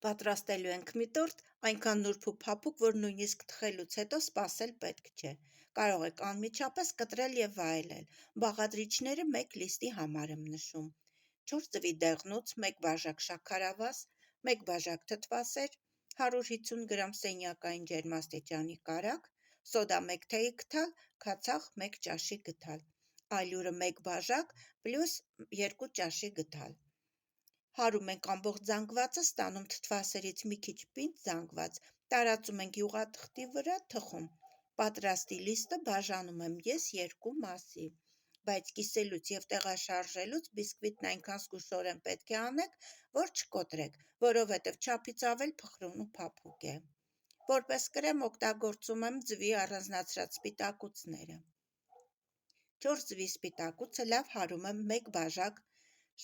Պատրաստելու ենք մի տորտ, այնքան նուրբ ու փափուկ, որ նույնիսկ թխելուց հետո սպասել պետք չէ։ Կարող եք անմիջապես կտրել և վայելել։ Բաղադրիչները մեկ լիստի համար եմ նշում. 4 ձվի դեղնուց, 1 բաժակ շաքարավազ, 1 բաժակ թթվասեր, 150 գրամ սենյակային ջերմաստիճանի կարագ, սոդա 1 թեյի քթալ, քացախ 1 ճաշի գդալ, ալյուրը 1 բաժակ պլյուս 2 ճաշի գդալ։ Հարում ենք ամբողջ զանգվածը, ստանում թթվասերից մի քիչ պինդ զանգված, տարածում ենք յուղաթղթի վրա, թխում։ Պատրաստի լիստը բաժանում եմ ես 2 մասի, բայց կիսելուց և տեղաշարժելուց բիսկվիտն այնքան զգուշորեն պետք է անեք, որ չկոտրեք, որովհետև չափից ավել փխրուն ու փափուկ է։ Որպես կրեմ օգտագործում եմ ձվի առանձնացրած սպիտակուցները։ 4 ձվի սպիտակուցը լավ հարում եմ 1 բաժակ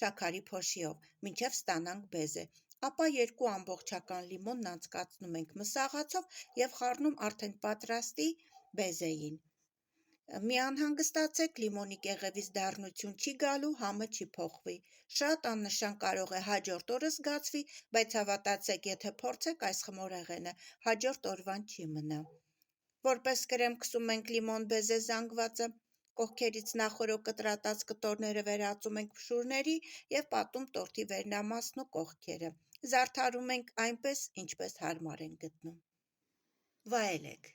շաքարի փոշիով, մինչև ստանանք բեզե, ապա 2 ամբողջական լիմոնն անցկացնում ենք մսաղացով և խառնում արդեն պատրաստի բեզեին։ Մի անհանգստացեք, լիմոնի կեղևից դառնություն չի գալու, համը չի փոխվի։ Շատ աննշան կարող է հաջորդ օրը զգացվի, բայց հավատացեք, եթե փորձեք այս խմորեղենը, հաջորդ օրվան չի մնա։ Որպես կրեմ քսում ենք լիմոն բեզե զանգվածը, կողքերից նախօրոք կտրատած կտորները վերածում ենք փշուրների և պատում տորթի վերնամասն ու կողքերը։ Զարդարում ենք այնպես, ինչպես հարմար ենք գտնում։ Վայելեք։